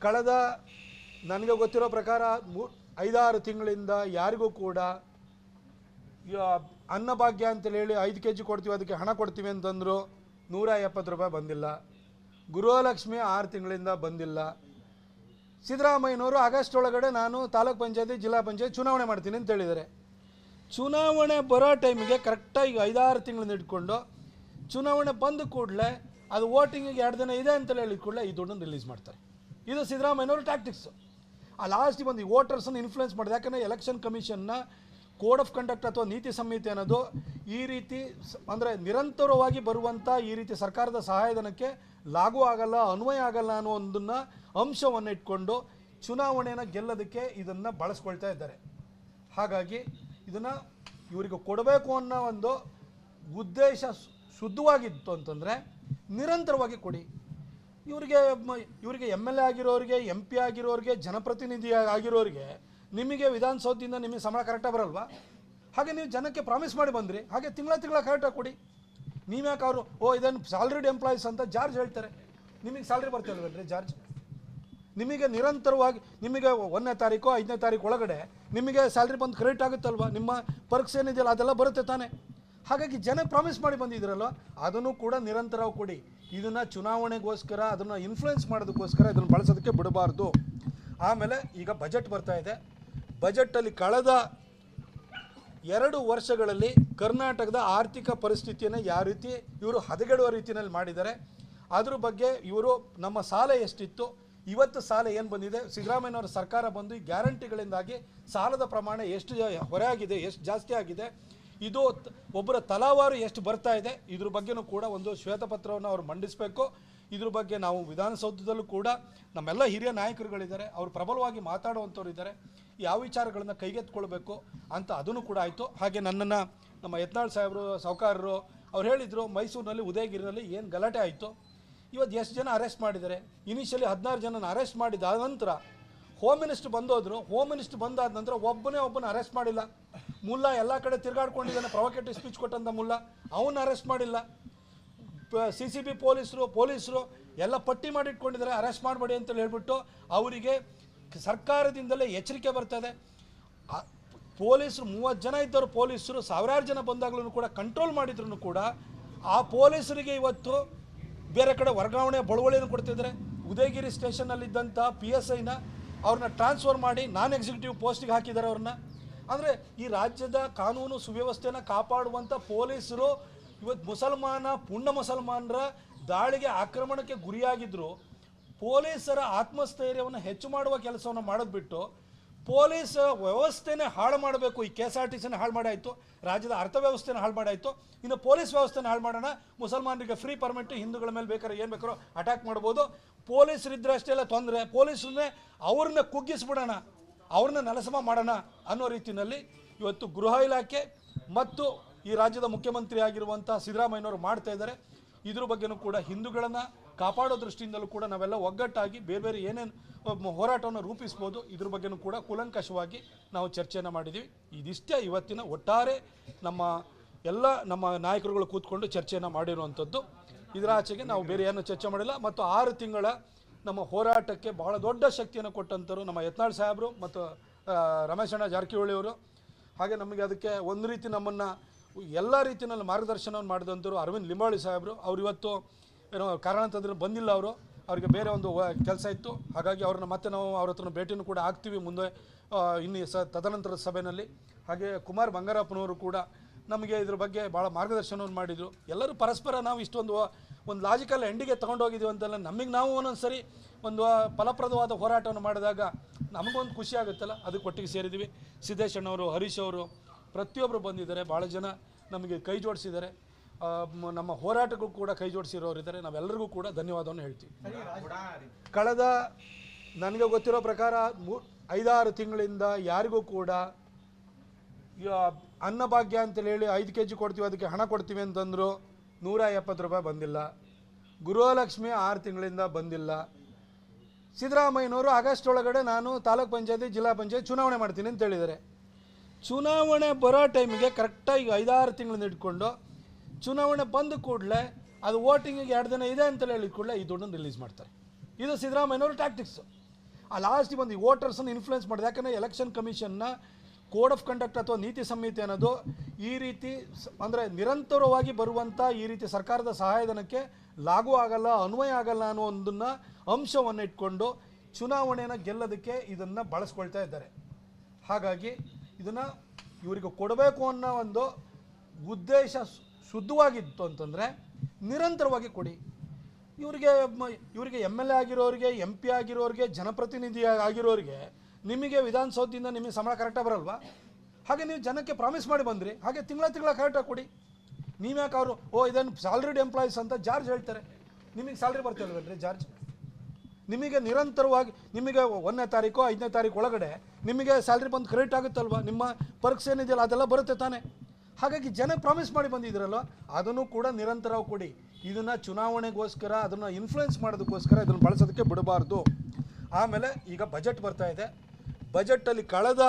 ಕಳೆದ ನನಗೆ ಗೊತ್ತಿರೋ ಪ್ರಕಾರ 5-6 ತಿಂಗಳಿಂದ ಯಾರಿಗೂ ಕೂಡ ಅನ್ನಭಾಗ್ಯ ಅಂತೇಳಿ ಹೇಳಿ 5 kg ಕೊಡ್ತೀವಿ, ಅದಕ್ಕೆ ಹಣ ಕೊಡ್ತೀವಿ ಅಂತಂದರು. 170 ರೂಪಾಯಿ ಬಂದಿಲ್ಲ. ಗೃಹಲಕ್ಷ್ಮಿ 6 ತಿಂಗಳಿಂದ ಬಂದಿಲ್ಲ. ಸಿದ್ದರಾಮಯ್ಯನವರು ಆಗಸ್ಟ್ ಒಳಗಡೆ ನಾನು ತಾಲೂಕ್ ಪಂಚಾಯತಿ ಜಿಲ್ಲಾ ಪಂಚಾಯತ್ ಚುನಾವಣೆ ಮಾಡ್ತೀನಿ ಅಂತ ಹೇಳಿದ್ದಾರೆ. ಚುನಾವಣೆ ಬರೋ ಟೈಮಿಗೆ ಕರೆಕ್ಟಾಗಿ 5-6 ತಿಂಗಳಿಂದ ಇಟ್ಕೊಂಡು ಚುನಾವಣೆ ಬಂದ ಕೂಡಲೇ ಅದು ವೋಟಿಂಗಿಗೆ 2 ದಿನ ಇದೆ ಅಂತೇಳಿ ಹೇಳಿದ ಕೂಡಲೇ ಈ ದುಡ್ಡನ್ನು ರಿಲೀಸ್ ಮಾಡ್ತಾರೆ. ಇದು ಸಿದ್ದರಾಮಯ್ಯನವರು ಟ್ಯಾಕ್ಟಿಕ್ಸು. ಆ ಲಾಸ್ಟಿಗೆ ಬಂದು ಈ ವೋಟರ್ಸನ್ನು ಇನ್ಫ್ಲುಯೆನ್ಸ್ ಮಾಡಿದೆ. ಯಾಕಂದರೆ ಎಲೆಕ್ಷನ್ ಕಮಿಷನ್ನ ಕೋಡ್ ಆಫ್ ಕಂಡಕ್ಟ್ ಅಥವಾ ನೀತಿ ಸಂಹಿತೆ ಅನ್ನೋದು ಈ ರೀತಿ ಅಂದರೆ ನಿರಂತರವಾಗಿ ಬರುವಂಥ ಈ ರೀತಿ ಸರ್ಕಾರದ ಸಹಾಯಧನಕ್ಕೆ ಲಾಗೂ ಆಗಲ್ಲ, ಅನ್ವಯ ಆಗಲ್ಲ ಅನ್ನೋ ಒಂದನ್ನು ಅಂಶವನ್ನು ಇಟ್ಕೊಂಡು ಚುನಾವಣೆಯನ್ನು ಗೆಲ್ಲೋದಕ್ಕೆ ಇದನ್ನು ಬಳಸ್ಕೊಳ್ತಾ ಇದ್ದಾರೆ. ಹಾಗಾಗಿ ಇದನ್ನು ಇವರಿಗೆ ಕೊಡಬೇಕು ಅನ್ನೋ ಒಂದು ಉದ್ದೇಶ ಶುದ್ಧವಾಗಿತ್ತು ಅಂತಂದರೆ ನಿರಂತರವಾಗಿ ಕೊಡಿ. ಇವರಿಗೆ MLA ಆಗಿರೋರಿಗೆ, MP ಆಗಿರೋರಿಗೆ, ಜನಪ್ರತಿನಿಧಿ ಆಗಿರೋರಿಗೆ ನಿಮಗೆ ವಿಧಾನಸೌಧದಿಂದ ನಿಮಗೆ ಸಂಬಳ ಕರೆಕ್ಟಾಗಿ ಬರಲ್ವಾ? ಹಾಗೆ ನೀವು ಜನಕ್ಕೆ ಪ್ರಾಮಿಸ್ ಮಾಡಿ ಬಂದ್ರಿ, ಹಾಗೆ ತಿಂಗಳ ಕರೆಕ್ಟಾಗಿ ಕೊಡಿ. ನೀವ್ಯಾಕೆ ಅವರು ಇದನ್ನು ಸ್ಯಾಲ್ರಿಡ್ ಎಂಪ್ಲಾಯೀಸ್ ಅಂತ ಜಾರ್ಜ್ ಹೇಳ್ತಾರೆ. ನಿಮಗೆ ಸ್ಯಾಲ್ರಿ ಬರ್ತಿಲ್ವೇನ್ರಿ ಜಾರ್ಜ್? ನಿಮಗೆ ನಿರಂತರವಾಗಿ ನಿಮಗೆ 1ನೇ ತಾರೀಕು 5ನೇ ತಾರೀಕು ಒಳಗಡೆ ನಿಮಗೆ ಸ್ಯಾಲ್ರಿ ಬಂದು ಕ್ರೆಡಿಟ್ ಆಗುತ್ತಲ್ವ? ನಿಮ್ಮ ಪರ್ಕ್ಸ್ ಏನಿದೆಯಲ್ಲ ಅದೆಲ್ಲ ಬರುತ್ತೆ ತಾನೆ. ಹಾಗಾಗಿ ಜನ ಪ್ರಾಮಿಸ್ ಮಾಡಿ ಬಂದಿದ್ದೀರಲ್ವ, ಅದನ್ನು ಕೂಡ ನಿರಂತರವಾಗಿ ಕೊಡಿ. ಇದನ್ನು ಚುನಾವಣೆಗೋಸ್ಕರ ಅದನ್ನು ಇನ್ಫ್ಲುಯೆನ್ಸ್ ಮಾಡೋದಕ್ಕೋಸ್ಕರ ಇದನ್ನು ಬಳಸೋದಕ್ಕೆ ಬಿಡಬಾರ್ದು. ಆಮೇಲೆ ಈಗ ಬಜೆಟ್ ಬರ್ತಾ ಇದೆ. ಬಜೆಟಲ್ಲಿ ಕಳೆದ 2 ವರ್ಷಗಳಲ್ಲಿ ಕರ್ನಾಟಕದ ಆರ್ಥಿಕ ಪರಿಸ್ಥಿತಿಯನ್ನು ಯಾವ ರೀತಿ ಇವರು ಹದಗೆಡುವ ರೀತಿಯಲ್ಲಿ ಮಾಡಿದ್ದಾರೆ, ಅದ್ರ ಬಗ್ಗೆ ಇವರು ನಮ್ಮ ಸಾಲ ಎಷ್ಟಿತ್ತು, ಇವತ್ತು ಸಾಲ ಏನು ಬಂದಿದೆ, ಸಿದ್ದರಾಮಯ್ಯನವರ ಸರ್ಕಾರ ಬಂದು ಈ ಗ್ಯಾರಂಟಿಗಳಿಂದಾಗಿ ಸಾಲದ ಪ್ರಮಾಣ ಎಷ್ಟು ಹೊರೆ ಆಗಿದೆ, ಎಷ್ಟು ಜಾಸ್ತಿ ಆಗಿದೆ, ಇದು ಒಬ್ಬರ ತಲಾವಾರು ಎಷ್ಟು ಬರ್ತಾ ಇದೆ, ಇದ್ರ ಬಗ್ಗೆನೂ ಕೂಡ ಒಂದು ಶ್ವೇತಪತ್ರವನ್ನು ಅವರು ಮಂಡಿಸಬೇಕು. ಇದ್ರ ಬಗ್ಗೆ ನಾವು ವಿಧಾನಸೌಧದಲ್ಲೂ ಕೂಡ ನಮ್ಮೆಲ್ಲ ಹಿರಿಯ ನಾಯಕರುಗಳಿದ್ದಾರೆ, ಅವರು ಪ್ರಬಲವಾಗಿ ಮಾತಾಡುವಂಥವ್ರು ಇದ್ದಾರೆ, ಯಾವ ವಿಚಾರಗಳನ್ನು ಕೈಗೆತ್ಕೊಳ್ಬೇಕು ಅಂತ ಅದನ್ನು ಕೂಡ ಆಯಿತು. ಹಾಗೆ ನನ್ನನ್ನು ನಮ್ಮ ಯತ್ನಾಳ್ ಸಾಹೇಬರು ಸಾಹುಕಾರರು ಅವ್ರು ಹೇಳಿದರು, ಮೈಸೂರಿನಲ್ಲಿ ಉದಯಗಿರಿನಲ್ಲಿ ಏನು ಗಲಾಟೆ ಆಯಿತು, ಇವತ್ತು ಎಷ್ಟು ಜನ ಅರೆಸ್ಟ್ ಮಾಡಿದ್ದಾರೆ. ಇನಿಷಿಯಲಿ 16 ಜನನ ಅರೆಸ್ಟ್ ಮಾಡಿದ ನಂತರ ಹೋಮ್ ಮಿನಿಸ್ಟರ್ ಬಂದೋದ್ರು. ಹೋಮ್ ಮಿನಿಸ್ಟರ್ ಬಂದಾದ ನಂತರ ಒಬ್ಬನ ಅರೆಸ್ಟ್ ಮಾಡಿಲ್ಲ. ಮುಲ್ಲಾ ಎಲ್ಲ ಕಡೆ ತಿರುಗಾಡ್ಕೊಂಡಿದ್ದಾನೆ, ಪ್ರೊವೊಕೇಟಿವ್ ಸ್ಪೀಚ್ ಕೊಟ್ಟಂಥ ಮುಲ್ಲಾ, ಅವನ್ನ ಅರೆಸ್ಟ್ ಮಾಡಿಲ್ಲ. CCB ಪೊಲೀಸರು ಎಲ್ಲ ಪಟ್ಟಿ ಮಾಡಿಟ್ಕೊಂಡಿದ್ದಾರೆ, ಅರೆಸ್ಟ್ ಮಾಡಬೇಡಿ ಅಂತೇಳಿ ಹೇಳ್ಬಿಟ್ಟು ಅವರಿಗೆ ಸರ್ಕಾರದಿಂದಲೇ ಎಚ್ಚರಿಕೆ ಬರ್ತದೆ. ಪೊಲೀಸರು 30 ಜನ ಇದ್ದವರು ಪೊಲೀಸರು 1000 ಜನ ಬಂದಾಗಲೂ ಕೂಡ ಕಂಟ್ರೋಲ್ ಮಾಡಿದ್ರು ಕೂಡ ಆ ಪೊಲೀಸರಿಗೆ ಇವತ್ತು ಬೇರೆ ಕಡೆ ವರ್ಗಾವಣೆ ಬಳುವಳಿಯನ್ನು ಕೊಡ್ತಿದ್ದಾರೆ. ಉದಯಗಿರಿ ಸ್ಟೇಷನ್ನಲ್ಲಿದ್ದಂಥ PSIನ ಅವ್ರನ್ನ ಟ್ರಾನ್ಸ್ಫರ್ ಮಾಡಿ ನಾನ್ ಎಕ್ಸಿಕ್ಯೂಟಿವ್ ಪೋಸ್ಟಿಗೆ ಹಾಕಿದ್ದಾರೆ ಅವ್ರನ್ನ. ಅಂದರೆ ಈ ರಾಜ್ಯದ ಕಾನೂನು ಸುವ್ಯವಸ್ಥೆಯನ್ನು ಕಾಪಾಡುವಂಥ ಪೊಲೀಸರು ಇವತ್ತು ಪುಣ್ಯ ಮುಸಲ್ಮಾನರ ದಾಳಿಗೆ ಆಕ್ರಮಣಕ್ಕೆ ಗುರಿಯಾಗಿದ್ದರು. ಪೊಲೀಸರ ಆತ್ಮಸ್ಥೈರ್ಯವನ್ನು ಹೆಚ್ಚು ಮಾಡುವ ಕೆಲಸವನ್ನು ಮಾಡೋದು ಬಿಟ್ಟು ಪೊಲೀಸ್ ವ್ಯವಸ್ಥೆನೇ ಹಾಳು ಮಾಡಬೇಕು. ಈ KSRTCನ ಹಾಳು ಮಾಡಾಯಿತು, ರಾಜ್ಯದ ಅರ್ಥವ್ಯವಸ್ಥೆನ ಹಾಳು ಮಾಡಾಯಿತು, ಇನ್ನು ಪೊಲೀಸ್ ವ್ಯವಸ್ಥೆನ ಹಾಳು ಮಾಡೋಣ. ಮುಸಲ್ಮಾನರಿಗೆ ಫ್ರೀ ಪರ್ಮಿಟ್, ಹಿಂದೂಗಳ ಮೇಲೆ ಬೇಕಾದ್ರೆ ಏನು ಬೇಕಾರೋ ಅಟ್ಯಾಕ್ ಮಾಡ್ಬೋದು. ಪೊಲೀಸರಿದ್ದರೆ ಅಷ್ಟೆಲ್ಲ ತೊಂದರೆ, ಪೊಲೀಸರನ್ನೇ ಅವ್ರನ್ನ ಕುಗ್ಗಿಸ್ಬಿಡೋಣ, ಅವ್ರನ್ನ ನೆಲಸಮ ಮಾಡೋಣ ಅನ್ನೋ ರೀತಿಯಲ್ಲಿ ಇವತ್ತು ಗೃಹ ಇಲಾಖೆ ಮತ್ತು ಈ ರಾಜ್ಯದ ಮುಖ್ಯಮಂತ್ರಿ ಆಗಿರುವಂಥ ಸಿದ್ದರಾಮಯ್ಯನವರು ಮಾಡ್ತಾ ಇದ್ದಾರೆ. ಇದ್ರ ಬಗ್ಗೆನೂ ಕೂಡ ಹಿಂದೂಗಳನ್ನು ಕಾಪಾಡೋ ದೃಷ್ಟಿಯಿಂದಲೂ ಕೂಡ ನಾವೆಲ್ಲ ಒಗ್ಗಟ್ಟಾಗಿ ಬೇರೆ ಏನೇನು ಹೋರಾಟವನ್ನು ರೂಪಿಸ್ಬೋದು, ಇದ್ರ ಬಗ್ಗೆನೂ ಕೂಡ ಕೂಲಂಕಷವಾಗಿ ನಾವು ಚರ್ಚೆಯನ್ನು ಮಾಡಿದ್ದೀವಿ. ಇದಿಷ್ಟೇ ಇವತ್ತಿನ ಒಟ್ಟಾರೆ ನಮ್ಮ ನಾಯಕರುಗಳು ಕೂತ್ಕೊಂಡು ಚರ್ಚೆಯನ್ನು ಮಾಡಿರುವಂಥದ್ದು. ಇದರ ಆಚೆಗೆ ನಾವು ಬೇರೆ ಏನೂ ಚರ್ಚೆ ಮಾಡಿಲ್ಲ. ಮತ್ತು 6 ತಿಂಗಳ ನಮ್ಮ ಹೋರಾಟಕ್ಕೆ ಬಹಳ ದೊಡ್ಡ ಶಕ್ತಿಯನ್ನು ಕೊಟ್ಟಂಥವ್ರು ನಮ್ಮ ಯತ್ನಾಳ್ ಸಾಹೇಬರು ಮತ್ತು ರಮೇಶಣ್ಣ ಜಾರಕಿಹೊಳಿ ಅವರು. ಹಾಗೆ ನಮಗೆ ಅದಕ್ಕೆ ಒಂದು ರೀತಿ ನಮ್ಮನ್ನು ಎಲ್ಲ ರೀತಿಯಲ್ಲಿ ಮಾರ್ಗದರ್ಶನವನ್ನು ಮಾಡಿದಂಥವ್ರು ಅರವಿಂದ್ ಲಿಂಬಾವಳಿ ಸಾಹೇಬರು. ಅವ್ರು ಇವತ್ತು ಏನೋ ಕಾರಣಾಂತರದಲ್ಲಿ ಬಂದಿಲ್ಲ, ಅವರಿಗೆ ಬೇರೆ ಒಂದು ಕೆಲಸ ಇತ್ತು. ಹಾಗಾಗಿ ಅವ್ರನ್ನ ಮತ್ತೆ ನಾವು ಅವ್ರ ಹತ್ರ ಭೇಟಿನೂ ಕೂಡ ಆಗ್ತೀವಿ ಮುಂದೆ ಇನ್ನು ತದನಂತರದ ಸಭೆಯಲ್ಲಿ. ಹಾಗೆ ಕುಮಾರ್ ಬಂಗಾರಪ್ಪನವರು ಕೂಡ ನಮಗೆ ಇದ್ರ ಬಗ್ಗೆ ಭಾಳ ಮಾರ್ಗದರ್ಶನವನ್ನು ಮಾಡಿದರು. ಎಲ್ಲರೂ ಪರಸ್ಪರ ನಾವು ಇಷ್ಟೊಂದು ಲಾಜಿಕಲ್ ಎಂಡಿಗೆ ತೊಗೊಂಡೋಗಿದ್ದೀವಿ ಅಂತೆಲ್ಲ ನಮಗೆ ನಾವು ಒಂದೊಂದು ಸರಿ ಒಂದು ಫಲಪ್ರದವಾದ ಹೋರಾಟವನ್ನು ಮಾಡಿದಾಗ ನಮಗೊಂದು ಖುಷಿ ಆಗುತ್ತಲ್ಲ, ಅದಕ್ಕೆ ಒಟ್ಟಿಗೆ ಸೇರಿದ್ದೀವಿ. ಸಿದ್ದೇಶಣ್ಣವರು, ಹರೀಶ್ ಅವರು ಪ್ರತಿಯೊಬ್ಬರು ಬಂದಿದ್ದಾರೆ, ಭಾಳ ಜನ ನಮಗೆ ಕೈ ಜೋಡಿಸಿದ್ದಾರೆ. ನಮ್ಮ ಹೋರಾಟಕ್ಕೂ ಕೂಡ ಕೈ ಜೋಡಿಸಿರೋರಿದ್ದಾರೆ. ನಾವೆಲ್ಲರಿಗೂ ಕೂಡ ಧನ್ಯವಾದವನ್ನು ಹೇಳ್ತೀವಿ. ಕಳೆದ ನನಗೆ ಗೊತ್ತಿರೋ ಪ್ರಕಾರ 5-6 ತಿಂಗಳಿಂದ ಯಾರಿಗೂ ಕೂಡ ಅನ್ನಭಾಗ್ಯ ಅಂತೇಳಿ ಹೇಳಿ 5 kg ಕೊಡ್ತೀವಿ, ಅದಕ್ಕೆ ಹಣ ಕೊಡ್ತೀವಿ ಅಂತಂದರು. 170 ರೂಪಾಯಿ ಬಂದಿಲ್ಲ. ಗೃಹಲಕ್ಷ್ಮಿ 6 ತಿಂಗಳಿಂದ ಬಂದಿಲ್ಲ. ಸಿದ್ದರಾಮಯ್ಯನವರು ಆಗಸ್ಟ್ ಒಳಗಡೆ ನಾನು ತಾಲೂಕ್ ಪಂಚಾಯತಿ ಜಿಲ್ಲಾ ಪಂಚಾಯತ್ ಚುನಾವಣೆ ಮಾಡ್ತೀನಿ ಅಂತ ಹೇಳಿದ್ದಾರೆ. ಚುನಾವಣೆ ಬರೋ ಟೈಮಿಗೆ ಕರೆಕ್ಟಾಗಿ 5-6 ತಿಂಗಳಿಂದ ಇಟ್ಕೊಂಡು ಚುನಾವಣೆ ಬಂದ ಕೂಡಲೇ ಅದು ವೋಟಿಂಗಿಗೆ 2 ದಿನ ಇದೆ ಅಂತೇಳಿ ಹೇಳಿದ ಕೂಡಲೇ ಈ ದುಡ್ಡನ್ನು ರಿಲೀಸ್ ಮಾಡ್ತಾರೆ. ಇದು ಸಿದ್ದರಾಮಯ್ಯನವರು ಟ್ಯಾಕ್ಟಿಕ್ಸು. ಆ ಲಾಸ್ಟಿಗೆ ಬಂದು ವೋಟರ್ಸನ್ನು ಇನ್ಫ್ಲುಯೆನ್ಸ್ ಮಾಡಿದೆ. ಯಾಕಂದರೆ ಎಲೆಕ್ಷನ್ ಕಮಿಷನ್ನ ಕೋಡ್ ಆಫ್ ಕಂಡಕ್ಟ್ ಅಥವಾ ನೀತಿ ಸಂಹಿತೆ ಅನ್ನೋದು ಈ ರೀತಿ ಅಂದರೆ ನಿರಂತರವಾಗಿ ಬರುವಂಥ ಈ ರೀತಿ ಸರ್ಕಾರದ ಸಹಾಯಧನಕ್ಕೆ ಲಾಗೂ ಆಗಲ್ಲ, ಅನ್ವಯ ಆಗಲ್ಲ ಅನ್ನೋ ಒಂದನ್ನು ಅಂಶವನ್ನು ಇಟ್ಕೊಂಡು ಚುನಾವಣೆಯನ್ನು ಗೆಲ್ಲೋದಕ್ಕೆ ಇದನ್ನು ಬಳಸ್ಕೊಳ್ತಾ ಇದ್ದಾರೆ. ಹಾಗಾಗಿ ಇದನ್ನು ಇವರಿಗೆ ಕೊಡಬೇಕು ಅನ್ನೋ ಒಂದು ಉದ್ದೇಶ ಶುದ್ಧವಾಗಿತ್ತು ಅಂತಂದರೆ ನಿರಂತರವಾಗಿ ಕೊಡಿ. ಇವರಿಗೆ ಎಮ್ ಎಲ್ ಎ ಆಗಿರೋರಿಗೆ, ಎಂ ಪಿ ಆಗಿರೋರಿಗೆ, ಜನಪ್ರತಿನಿಧಿ ಆಗಿರೋರಿಗೆ ನಿಮಗೆ ವಿಧಾನಸೌಧದಿಂದ ನಿಮಗೆ ಸಂಬಳ ಕರೆಕ್ಟಾಗಿ ಬರಲ್ವಾ? ಹಾಗೆ ನೀವು ಜನಕ್ಕೆ ಪ್ರಾಮಿಸ್ ಮಾಡಿ ಬಂದ್ರಿ, ಹಾಗೆ ತಿಂಗಳ ಕರೆಕ್ಟಾಗಿ ಕೊಡಿ. ನೀವ್ಯಾಕೆ ಅವರು ಇದನ್ನು ಸ್ಯಾಲ್ರಿಡ್ ಎಂಪ್ಲಾಯೀಸ್ ಅಂತ ಜಾರ್ಜ್ ಹೇಳ್ತಾರೆ, ನಿಮಗೆ ಸ್ಯಾಲ್ರಿ ಬರ್ತಿಲ್ವಲ್ರಿ ಜಾರ್ಜ್? ನಿಮಗೆ ನಿರಂತರವಾಗಿ ನಿಮಗೆ 1ನೇ ತಾರೀಕು 5ನೇ ತಾರೀಕು ಒಳಗಡೆ ನಿಮಗೆ ಸ್ಯಾಲ್ರಿ ಬಂದು ಕ್ರೆಡಿಟ್ ಆಗುತ್ತಲ್ವ? ನಿಮ್ಮ ಪರ್ಕ್ಸ್ ಏನಿದೆಯಲ್ಲ ಅದೆಲ್ಲ ಬರುತ್ತೆ ತಾನೇ. ಹಾಗಾಗಿ ಜನ ಪ್ರಾಮಿಸ್ ಮಾಡಿ ಬಂದಿದ್ದೀರಲ್ವ, ಅದನ್ನು ಕೂಡ ನಿರಂತರವಾಗಿ ಕೊಡಿ. ಇದನ್ನು ಚುನಾವಣೆಗೋಸ್ಕರ ಅದನ್ನು ಇನ್ಫ್ಲುಯೆನ್ಸ್ ಮಾಡೋದಕ್ಕೋಸ್ಕರ ಇದನ್ನು ಬಳಸೋದಕ್ಕೆ ಬಿಡಬಾರ್ದು. ಆಮೇಲೆ ಈಗ ಬಜೆಟ್ ಬರ್ತಾ ಇದೆ. ಬಜೆಟಲ್ಲಿ ಕಳೆದ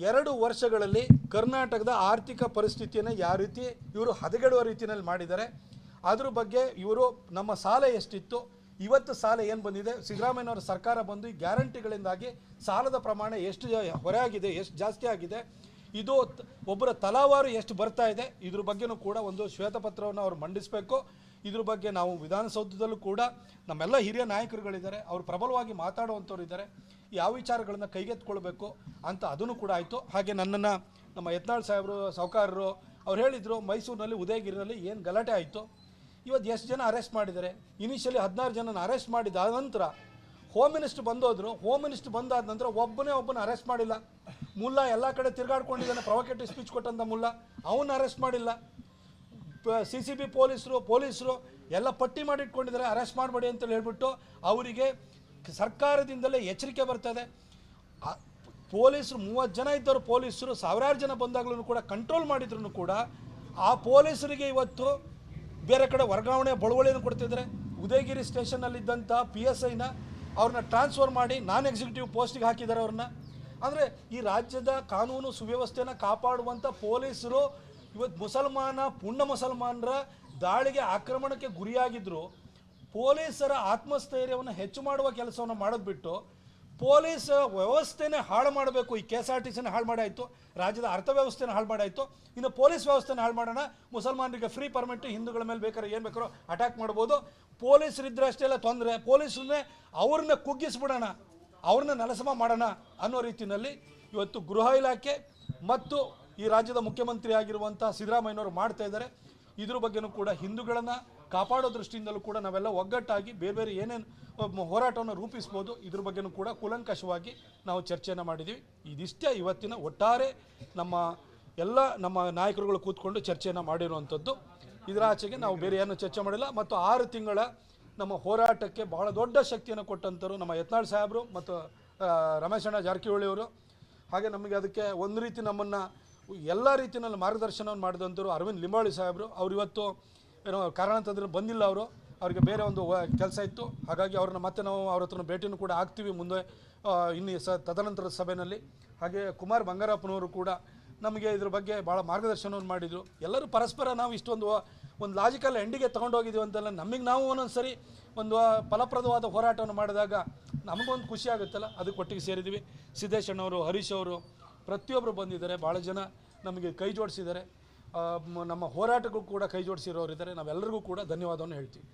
2 ವರ್ಷಗಳಲ್ಲಿ ಕರ್ನಾಟಕದ ಆರ್ಥಿಕ ಪರಿಸ್ಥಿತಿಯನ್ನು ಯಾವ ರೀತಿ ಇವರು ಹದಗೆಡುವ ರೀತಿಯಲ್ಲಿ ಮಾಡಿದ್ದಾರೆ, ಅದ್ರ ಬಗ್ಗೆ ಇವರು ನಮ್ಮ ಸಾಲ ಎಷ್ಟಿತ್ತು, ಇವತ್ತು ಸಾಲ ಏನು ಬಂದಿದೆ, ಸಿದ್ದರಾಮಯ್ಯನವರ ಸರ್ಕಾರ ಬಂದು ಈ ಗ್ಯಾರಂಟಿಗಳಿಂದಾಗಿ ಸಾಲದ ಪ್ರಮಾಣ ಎಷ್ಟು ಹೊರೆ ಆಗಿದೆ, ಎಷ್ಟು ಜಾಸ್ತಿ ಆಗಿದೆ, ಇದು ಒಬ್ಬರ ತಲಾವಾರು ಎಷ್ಟು ಬರ್ತಾ ಇದೆ, ಇದ್ರ ಬಗ್ಗೆನೂ ಕೂಡ ಒಂದು ಶ್ವೇತಪತ್ರವನ್ನು ಅವರು ಮಂಡಿಸಬೇಕು. ಇದ್ರ ಬಗ್ಗೆ ನಾವು ವಿಧಾನಸೌಧದಲ್ಲೂ ಕೂಡ ನಮ್ಮೆಲ್ಲ ಹಿರಿಯ ನಾಯಕರುಗಳಿದ್ದಾರೆ, ಅವರು ಪ್ರಬಲವಾಗಿ ಮಾತಾಡುವಂಥವ್ರು ಇದ್ದಾರೆ, ಯಾವ ವಿಚಾರಗಳನ್ನು ಕೈಗೆತ್ಕೊಳ್ಬೇಕು ಅಂತ ಅದನ್ನು ಕೂಡ ಆಯಿತು. ಹಾಗೆ ನನ್ನನ್ನು ನಮ್ಮ ಯತ್ನಾಳ್ ಸಾಹೇಬರು ಸಾಹುಕಾರರು ಅವ್ರು ಹೇಳಿದರು, ಮೈಸೂರಿನಲ್ಲಿ ಉದಯಗಿರಿನಲ್ಲಿ ಏನು ಗಲಾಟೆ ಆಯಿತು, ಇವತ್ತು ಎಷ್ಟು ಜನ ಅರೆಸ್ಟ್ ಮಾಡಿದ್ದಾರೆ. ಇನಿಷಿಯಲಿ 16 ಜನನ ಅರೆಸ್ಟ್ ಮಾಡಿದ ನಂತರ ಹೋಮ್ ಮಿನಿಸ್ಟರ್ ಬಂದೋದ್ರು. ಹೋಮ್ ಮಿನಿಸ್ಟರ್ ಬಂದಾದ ನಂತರ ಒಬ್ಬನ ಅರೆಸ್ಟ್ ಮಾಡಿಲ್ಲ. ಮುಲ್ಲಾ ಎಲ್ಲ ಕಡೆ ತಿರುಗಾಡ್ಕೊಂಡಿದ್ದಾನೆ, ಪ್ರೊವೊಕೇಟಿವ್ ಸ್ಪೀಚ್ ಕೊಟ್ಟಂಥ ಮುಲ್ಲಾ, ಅವನ್ನ ಅರೆಸ್ಟ್ ಮಾಡಿಲ್ಲ. CCB ಪೊಲೀಸರು ಎಲ್ಲ ಪಟ್ಟಿ ಮಾಡಿಟ್ಕೊಂಡಿದ್ದಾರೆ, ಅರೆಸ್ಟ್ ಮಾಡಬೇಡಿ ಅಂತೇಳಿ ಹೇಳ್ಬಿಟ್ಟು ಅವರಿಗೆ ಸರ್ಕಾರದಿಂದಲೇ ಎಚ್ಚರಿಕೆ ಬರ್ತದೆ. ಪೊಲೀಸರು 30 ಜನ ಇದ್ದವರು ಪೊಲೀಸರು ಸಾವಿರಾರು ಜನ ಬಂದಾಗಲೂ ಕೂಡ ಕಂಟ್ರೋಲ್ ಮಾಡಿದ್ರು ಕೂಡ ಆ ಪೊಲೀಸರಿಗೆ ಇವತ್ತು ಬೇರೆ ಕಡೆ ವರ್ಗಾವಣೆ ಬಳುವಳಿಯನ್ನು ಕೊಡ್ತಿದ್ದಾರೆ. ಉದಯಗಿರಿ ಸ್ಟೇಷನ್ನಲ್ಲಿದ್ದಂಥ PSIನ ಅವ್ರನ್ನ ಟ್ರಾನ್ಸ್ಫರ್ ಮಾಡಿ ನಾನ್ ಎಕ್ಸಿಕ್ಯೂಟಿವ್ ಪೋಸ್ಟಿಗೆ ಹಾಕಿದ್ದಾರೆ ಅವ್ರನ್ನ. ಅಂದರೆ ಈ ರಾಜ್ಯದ ಕಾನೂನು ಸುವ್ಯವಸ್ಥೆಯನ್ನು ಕಾಪಾಡುವಂಥ ಪೊಲೀಸರು ಇವತ್ತು ಪುಣ್ಯ ಮುಸಲ್ಮಾನರ ದಾಳಿಗೆ ಆಕ್ರಮಣಕ್ಕೆ ಗುರಿಯಾಗಿದ್ದರು. ಪೊಲೀಸರ ಆತ್ಮಸ್ಥೈರ್ಯವನ್ನು ಹೆಚ್ಚು ಮಾಡುವ ಕೆಲಸವನ್ನು ಮಾಡೋದು ಬಿಟ್ಟು ಪೊಲೀಸ್ ವ್ಯವಸ್ಥೆನೇ ಹಾಳು ಮಾಡಬೇಕು. ಈ KSRTCನ ಹಾಳು ಮಾಡಾಯಿತು, ರಾಜ್ಯದ ಅರ್ಥವ್ಯವಸ್ಥೆನ ಹಾಳು ಮಾಡಾಯಿತು, ಇನ್ನು ಪೊಲೀಸ್ ವ್ಯವಸ್ಥೆನ ಹಾಳು ಮಾಡೋಣ. ಮುಸಲ್ಮಾನರಿಗೆ ಫ್ರೀ ಪರ್ಮಿಟ್, ಹಿಂದೂಗಳ ಮೇಲೆ ಬೇಕಾದ್ರೆ ಏನು ಬೇಕಾರೋ ಅಟ್ಯಾಕ್ ಮಾಡ್ಬೋದು, ಪೊಲೀಸರಿದ್ದರೆ ಅಷ್ಟೆಲ್ಲ ತೊಂದರೆ, ಪೊಲೀಸರನ್ನೇ ಅವ್ರನ್ನ ಕುಗ್ಗಿಸ್ಬಿಡೋಣ, ಅವ್ರನ್ನ ನೆಲಸಮ ಮಾಡೋಣ ಅನ್ನೋ ರೀತಿಯಲ್ಲಿ ಇವತ್ತು ಗೃಹ ಇಲಾಖೆ ಮತ್ತು ಈ ರಾಜ್ಯದ ಮುಖ್ಯಮಂತ್ರಿ ಆಗಿರುವಂಥ ಸಿದ್ದರಾಮಯ್ಯನವರು ಮಾಡ್ತಾ ಇದ್ದಾರೆ. ಇದ್ರ ಬಗ್ಗೆನೂ ಕೂಡ ಹಿಂದೂಗಳನ್ನು ಕಾಪಾಡೋ ದೃಷ್ಟಿಯಿಂದಲೂ ಕೂಡ ನಾವೆಲ್ಲ ಒಗ್ಗಟ್ಟಾಗಿ ಬೇರೆ ಬೇರೆ ಏನೇನು ಹೋರಾಟವನ್ನು ರೂಪಿಸ್ಬೋದು, ಇದ್ರ ಬಗ್ಗೆನೂ ಕೂಡ ಕೂಲಂಕಷವಾಗಿ ನಾವು ಚರ್ಚೆಯನ್ನು ಮಾಡಿದ್ದೀವಿ. ಇದಿಷ್ಟೇ ಇವತ್ತಿನ ಒಟ್ಟಾರೆ ನಮ್ಮ ನಾಯಕರುಗಳು ಕೂತ್ಕೊಂಡು ಚರ್ಚೆಯನ್ನು ಮಾಡಿರುವಂಥದ್ದು. ಇದರ ಆಚೆಗೆ ನಾವು ಬೇರೆ ಏನೂ ಚರ್ಚೆ ಮಾಡಿಲ್ಲ. ಮತ್ತು 6 ತಿಂಗಳ ನಮ್ಮ ಹೋರಾಟಕ್ಕೆ ಬಹಳ ದೊಡ್ಡ ಶಕ್ತಿಯನ್ನು ಕೊಟ್ಟಂಥವ್ರು ನಮ್ಮ ಯತ್ನಾಳ್ ಸಾಹೇಬರು ಮತ್ತು ರಮೇಶಣ್ಣ ಜಾರಕಿಹೊಳಿ ಅವರು. ಹಾಗೆ ನಮಗೆ ಅದಕ್ಕೆ ಒಂದು ರೀತಿ ನಮ್ಮನ್ನು ಎಲ್ಲ ರೀತಿಯಲ್ಲಿ ಮಾರ್ಗದರ್ಶನವನ್ನು ಮಾಡಿದಂಥವ್ರು ಅರವಿಂದ್ ಲಿಂಬಾವಳಿ ಸಾಹೇಬರು. ಅವ್ರು ಇವತ್ತು ಏನೋ ಕಾರಣಾಂತರದಿಂದ ಬಂದಿಲ್ಲ, ಅವರಿಗೆ ಬೇರೆ ಒಂದು ಕೆಲಸ ಇತ್ತು. ಹಾಗಾಗಿ ಅವ್ರನ್ನ ಮತ್ತೆ ನಾವು ಅವ್ರ ಹತ್ರ ಭೇಟಿನೂ ಕೂಡ ಆಗ್ತೀವಿ ಮುಂದೆ ಇನ್ನು ತದನಂತರದ ಸಭೆಯಲ್ಲಿ. ಹಾಗೆ ಕುಮಾರ್ ಬಂಗಾರಪ್ಪನವರು ಕೂಡ ನಮಗೆ ಇದ್ರ ಬಗ್ಗೆ ಭಾಳ ಮಾರ್ಗದರ್ಶನವನ್ನು ಮಾಡಿದರು. ಎಲ್ಲರೂ ಪರಸ್ಪರ ನಾವು ಇಷ್ಟೊಂದು ಲಾಜಿಕಲ್ ಎಂಡಿಗೆ ತೊಗೊಂಡೋಗಿದ್ದೀವಿ ಅಂತೆಲ್ಲ ನಮಗೆ ನಾವು ಒಂದೊಂದು ಸರಿ ಒಂದು ಫಲಪ್ರದವಾದ ಹೋರಾಟವನ್ನು ಮಾಡಿದಾಗ ನಮಗೊಂದು ಖುಷಿ ಆಗುತ್ತಲ್ಲ, ಅದಕ್ಕೆ ಒಟ್ಟಿಗೆ ಸೇರಿದ್ದೀವಿ. ಸಿದ್ದೇಶಣ್ಣವರು, ಹರೀಶ್ ಅವರು ಪ್ರತಿಯೊಬ್ಬರು ಬಂದಿದ್ದಾರೆ, ಭಾಳ ಜನ ನಮಗೆ ಕೈ ಜೋಡಿಸಿದ್ದಾರೆ. ನಮ್ಮ ಹೋರಾಟಕ್ಕೂ ಕೂಡ ಕೈ ಜೋಡಿಸಿರೋರಿದ್ದಾರೆ. ನಾವೆಲ್ಲರಿಗೂ ಕೂಡ ಧನ್ಯವಾದವನ್ನು ಹೇಳ್ತೀವಿ.